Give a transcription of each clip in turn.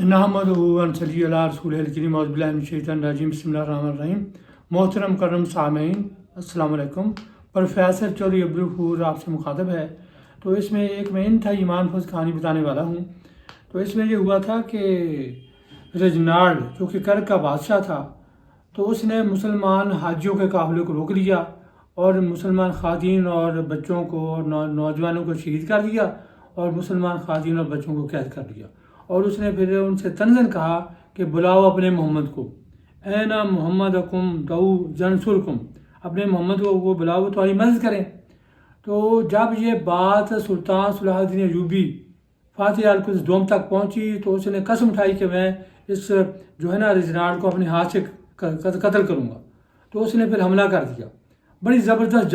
نحمدہ و نصلی علی رسولہ الکریم اعوذ باللہ من الشیطان الرجیم بسم اللہ الرحمن الرحیم۔ محترم کرم سامعین السلام علیکم۔ پروفیسر چودھری عبدالغفور آپ سے مخاطب ہے۔ تو اس میں ایک میں انتہائی ایمان فوز کہانی بتانے والا ہوں۔ تو اس میں یہ ہوا تھا کہ رجنارڈ جو کہ کرک کا بادشاہ تھا، تو اس نے مسلمان حاجیوں کے قافلے کو روک لیا اور مسلمان خواتین اور بچوں کو اور نوجوانوں کو شہید کر دیا اور مسلمان خواتین اور بچوں کو قید کر دیا۔ اور اس نے پھر ان سے تنزن کہا کہ بلاؤ اپنے محمد کو، اینا محمدکم دعو ینصرکم، اپنے محمد کو بلاؤ وہ تمہاری مدد کریں۔ تو جب یہ بات سلطان صلاح الدین ایوبی فاتح القدس دوم تک پہنچی تو اس نے قسم اٹھائی کہ میں اس جو ہے نا رجنارڈ کو اپنے ہاتھ سے قتل کروں گا۔ تو اس نے پھر حملہ کر دیا، بڑی زبردست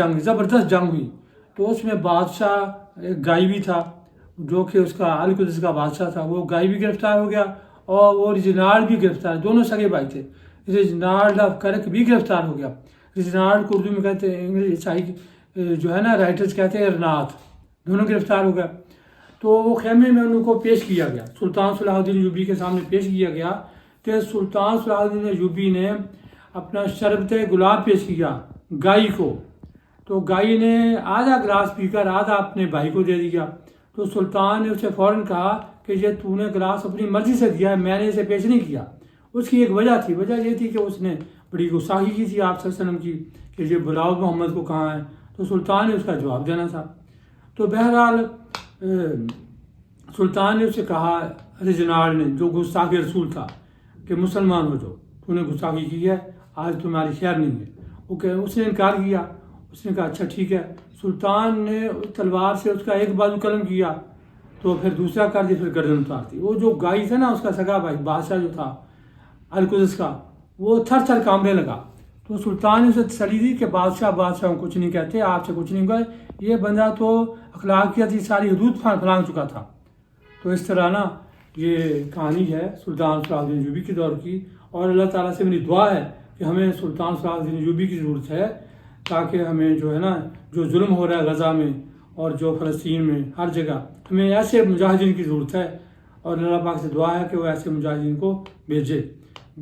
جنگ ہوئی۔ تو اس میں بادشاہ ایک غائبی تھا جو کہ اس کا القدس کا بادشاہ تھا، وہ غائبی گرفتار ہو گیا اور وہ رجنارڈ بھی گرفتار، دونوں سگے بھائی تھے۔ رجنارڈ آف کرک بھی گرفتار ہو گیا۔ رجنارڈ کو اردو میں کہتے ہیں، عیسائی جو ہے نا رائٹرز کہتے ہیں ارناط، دونوں گرفتار ہو گیا۔ تو وہ خیمے میں ان کو پیش کیا گیا، سلطان صلاح الدین ایوبی کے سامنے پیش کیا گیا۔ تو سلطان صلاح الدین ایوبی نے اپنا شربت گلاب پیش کیا گائے کو، تو گائے نے آدھا گلاس پی کر آدھا اپنے بھائی کو دے دیا۔ تو سلطان نے اسے فوراً کہا کہ یہ تو نے گلاس اپنی مرضی سے دیا ہے، میں نے اسے پیش نہیں کیا۔ اس کی ایک وجہ تھی، وجہ یہ تھی کہ اس نے بڑی گستاخی کی تھی آپ صلی اللہ علیہ وسلم کی کہ یہ بلاؤ محمد کو کہاں ہے۔ تو سلطان نے اس کا جواب دینا تھا۔ تو بہرحال سلطان نے اسے کہا، رجنارڈ نے جو گستاخ رسول تھا، کہ مسلمان ہو جاؤ، تو نے گستاخی کی ہے، آج تمہاری خیر نہیں ہے۔ اس نے انکار کیا۔ اس نے کہا اچھا ٹھیک ہے۔ سلطان نے تلوار سے اس کا ایک بازو قلم کیا تو پھر دوسرا کر دیا، پھر گردن اتار دی۔ وہ جو گائے تھا نا اس کا سگا بھائی بادشاہ جو تھا القدس کا، وہ تھر تھر کانپنے لگا۔ تو سلطان نے اسے تسلی دی کہ بادشاہ کچھ نہیں کہتے، آپ سے کچھ نہیں ہوا، یہ بندہ تو اخلاقیات کی ساری حدود پھلانگ چکا تھا۔ تو اس طرح نا یہ کہانی ہے سلطان صلاح الدین ایوبی کے دور کی، اور اللہ تعالیٰ سے میری دعا ہے کہ ہمیں سلطان صلاح الدین ایوبی کی ضرورت ہے، تاکہ ہمیں جو ہے نا جو ظلم ہو رہا ہے غزہ میں اور جو فلسطین میں ہر جگہ، ہمیں ایسے مجاہدین کی ضرورت ہے، اور اللہ پاک سے دعا ہے کہ وہ ایسے مجاہدین کو بھیجے۔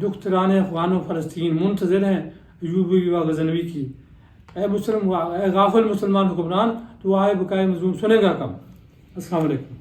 دختران افغان و فلسطین منتظر ہیں ایوبی و غزنوی کی۔ اے غافل مسلمان حکمران، تو آئے بقائے مظلوم سنے گا کم۔ السلام علیکم۔